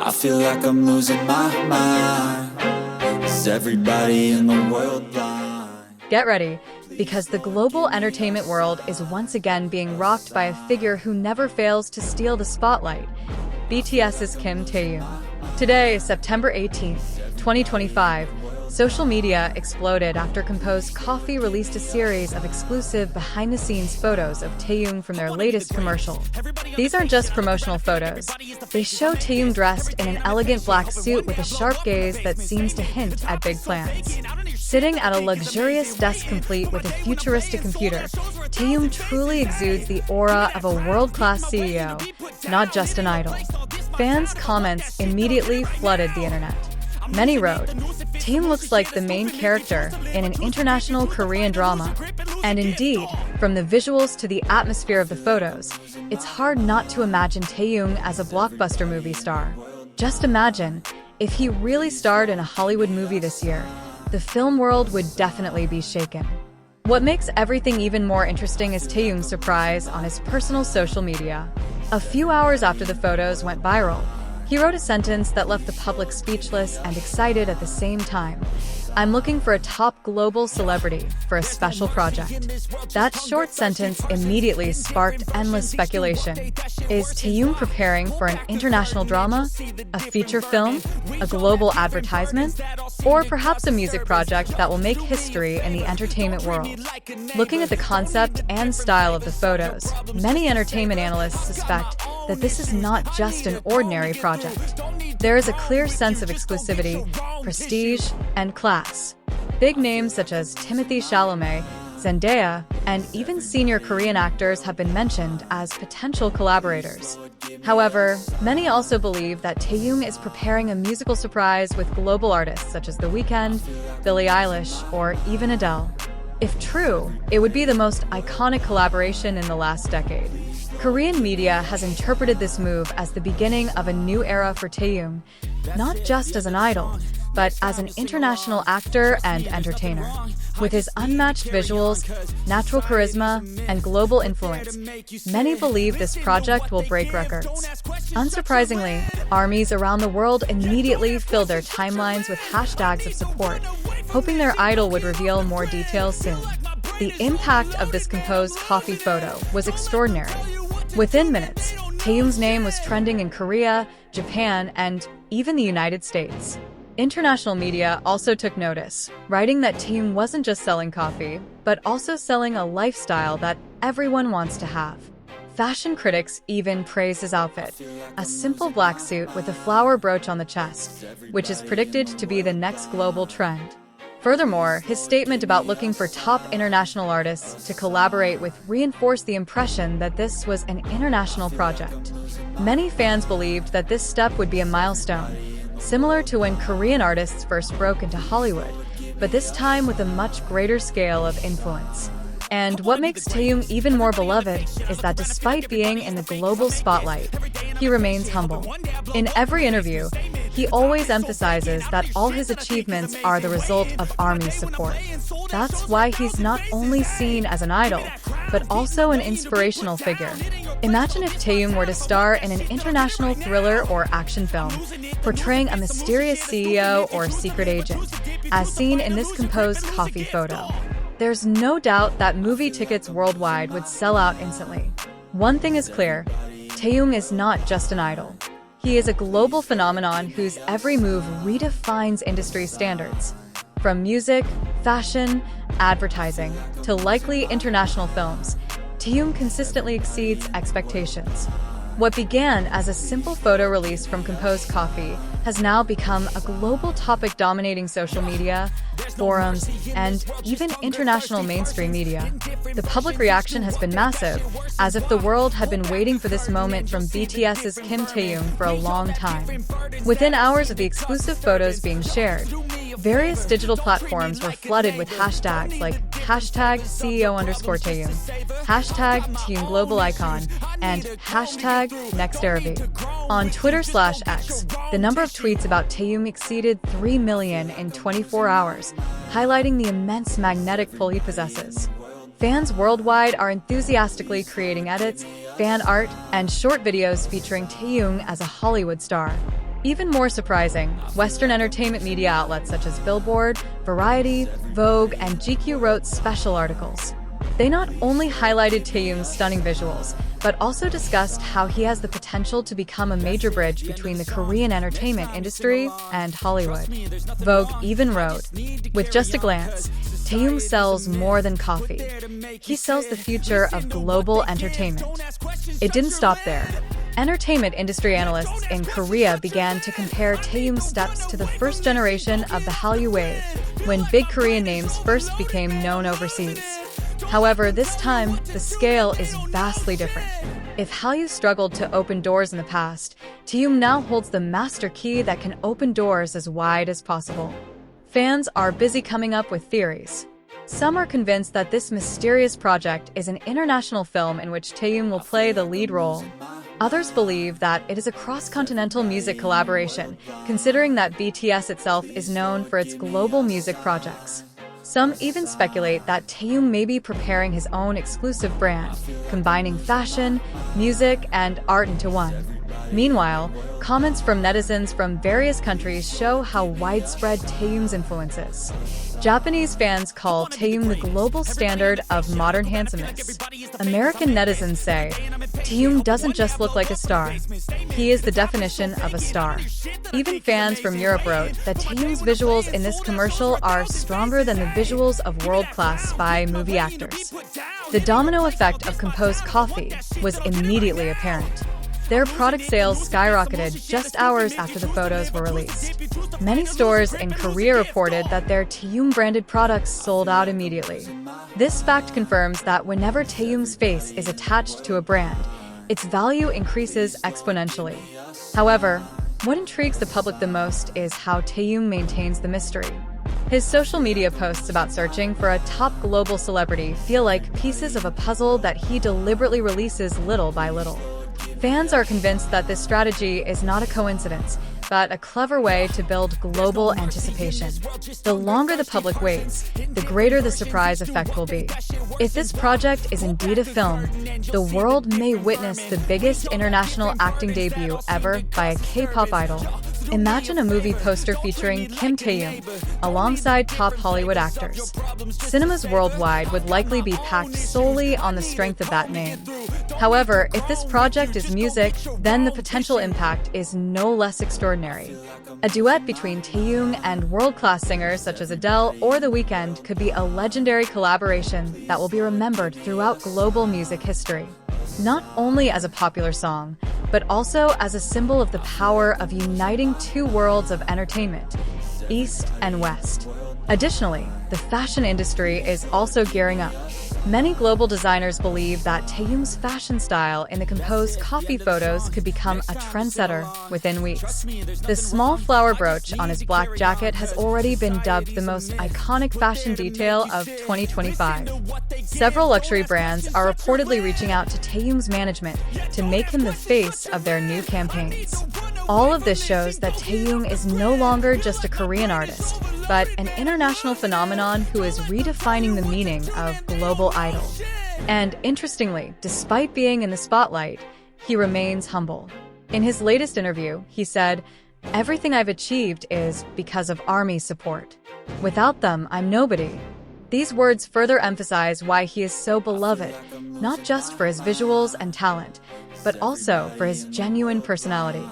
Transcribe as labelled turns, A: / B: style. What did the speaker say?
A: I feel like I'm losing my mind. Is everybody in the world blind?
B: Get ready, because the global entertainment world is once again being rocked by a figure who never fails to steal the spotlight. BTS's Kim Taehyung. Today is September 18th, 2025. Social media exploded after Composed Coffee released a series of exclusive behind-the-scenes photos of Taehyung from their latest commercial. These aren't just promotional photos. They show Taehyung dressed in an elegant black suit with a sharp gaze that seems to hint at big plans. Sitting at a luxurious desk complete with a futuristic computer, Taehyung truly exudes the aura of a world-class CEO, not just an idol. Fans' comments immediately flooded the internet. Many wrote, "Taehyung looks like the main character in an international Korean drama." And indeed, from the visuals to the atmosphere of the photos, it's hard not to imagine Taehyung as a blockbuster movie star. Just imagine, if he really starred in a Hollywood movie this year, the film world would definitely be shaken. What makes everything even more interesting is Taehyung's surprise on his personal social media. A few hours after the photos went viral, he wrote a sentence that left the public speechless and excited at the same time. "I'm looking for a top global celebrity for a special project." That short sentence immediately sparked endless speculation. Is Taehyung preparing for an international drama, a feature film, a global advertisement, or perhaps a music project that will make history in the entertainment world? Looking at the concept and style of the photos, many entertainment analysts suspect that this is not just an ordinary project. There is a clear sense of exclusivity, prestige, and class. Big names such as Timothée Chalamet, Zendaya, and even senior Korean actors have been mentioned as potential collaborators. However, many also believe that Taehyung is preparing a musical surprise with global artists such as The Weeknd, Billie Eilish, or even Adele. If true, it would be the most iconic collaboration in the last decade. Korean media has interpreted this move as the beginning of a new era for Taehyung, not just as an idol, but as an international actor and entertainer. With his unmatched visuals, natural charisma, and global influence, many believe this project will break records. Unsurprisingly, armies around the world immediately filled their timelines with hashtags of support, hoping their idol would reveal more details soon. The impact of this Composed Coffee photo was extraordinary. Within minutes, Taehyung's name was trending in Korea, Japan, and even the United States. International media also took notice, writing that Taehyung wasn't just selling coffee, but also selling a lifestyle that everyone wants to have. Fashion critics even praised his outfit, a simple black suit with a flower brooch on the chest, which is predicted to be the next global trend. Furthermore, his statement about looking for top international artists to collaborate with reinforced the impression that this was an international project. Many fans believed that this step would be a milestone, similar to when Korean artists first broke into Hollywood, but this time with a much greater scale of influence. And what makes Taehyung even more beloved is that despite being in the global spotlight, he remains humble. In every interview, he always emphasizes that all his achievements are the result of ARMY support. That's why he's not only seen as an idol, but also an inspirational figure. Imagine if Taehyung were to star in an international thriller or action film, portraying a mysterious CEO or secret agent, as seen in this Composed Coffee photo. There's no doubt that movie tickets worldwide would sell out instantly. One thing is clear, Taehyung is not just an idol. He is a global phenomenon whose every move redefines industry standards. From music, fashion, advertising, to likely international films, Taehyung consistently exceeds expectations. What began as a simple photo release from Composed Coffee has now become a global topic dominating social media, forums, and even international mainstream media. The public reaction has been massive, as if the world had been waiting for this moment from BTS's Kim Taehyung for a long time. Within hours of the exclusive photos being shared, various digital platforms were flooded with hashtags like hashtag CEO_Taehyung, hashtag Taehyung Global Icon, and hashtag NextEraV. On Twitter/X, the number of tweets about Taehyung exceeded 3 million in 24 hours, highlighting the immense magnetic pull he possesses. Fans worldwide are enthusiastically creating edits, fan art, and short videos featuring Taehyung as a Hollywood star. Even more surprising, Western entertainment media outlets such as Billboard, Variety, Vogue, and GQ wrote special articles. They not only highlighted Taehyung's stunning visuals, but also discussed how he has the potential to become a major bridge between the Korean entertainment industry and Hollywood. Vogue even wrote, "With just a glance, Taehyung sells more than coffee. He sells the future of global entertainment." It didn't stop there. Entertainment industry analysts in Korea began to compare Taehyung's steps to the first generation of the Hallyu wave, when big Korean names first became known overseas. However, this time, the scale is vastly different. If Hallyu struggled to open doors in the past, Taehyung now holds the master key that can open doors as wide as possible. Fans are busy coming up with theories. Some are convinced that this mysterious project is an international film in which Taehyung will play the lead role. Others believe that it is a cross-continental music collaboration, considering that BTS itself is known for its global music projects. Some even speculate that Taehyung may be preparing his own exclusive brand, combining fashion, music, and art into one. Meanwhile, comments from netizens from various countries show how widespread Taehyung's influence is. Japanese fans call Taehyung the global standard of modern handsomeness. American netizens say, "Taehyung doesn't just look like a star. He is the definition of a star." Even fans from Europe wrote that Taehyung's visuals in this commercial are stronger than the visuals of world-class spy movie actors. The domino effect of composed coffee was immediately apparent. Their product sales skyrocketed just hours after the photos were released. Many stores in Korea reported that their Taehyung-branded products sold out immediately. This fact confirms that whenever Taehyung's face is attached to a brand, its value increases exponentially. However, what intrigues the public the most is how Taehyung maintains the mystery. His social media posts about searching for a top global celebrity feel like pieces of a puzzle that he deliberately releases little by little. Fans are convinced that this strategy is not a coincidence, but a clever way to build global anticipation. The longer the public waits, the greater the surprise effect will be. If this project is indeed a film, the world may witness the biggest international acting debut ever by a K-pop idol. Imagine a movie poster featuring Kim Taehyung alongside top Hollywood actors. Cinemas worldwide would likely be packed solely on the strength of that name. However, if this project is music, then the potential impact is no less extraordinary. A duet between Taehyung and world-class singers such as Adele or The Weeknd could be a legendary collaboration that will be remembered throughout global music history. Not only as a popular song, but also as a symbol of the power of uniting two worlds of entertainment, East and West. Additionally, the fashion industry is also gearing up. Many global designers believe that Taehyung's fashion style in the composed coffee photos could become a trendsetter within weeks. The small flower brooch on his black jacket has already been dubbed the most iconic fashion detail of 2025. Several luxury brands are reportedly reaching out to Taehyung's management to make him the face of their new campaigns. All of this shows that Taehyung is no longer just a Korean artist, but an international phenomenon who is redefining the meaning of global idol. And interestingly, despite being in the spotlight, he remains humble. In his latest interview, he said, "Everything I've achieved is because of ARMY support. Without them, I'm nobody." These words further emphasize why he is so beloved, not just for his visuals and talent, but also for his genuine personality.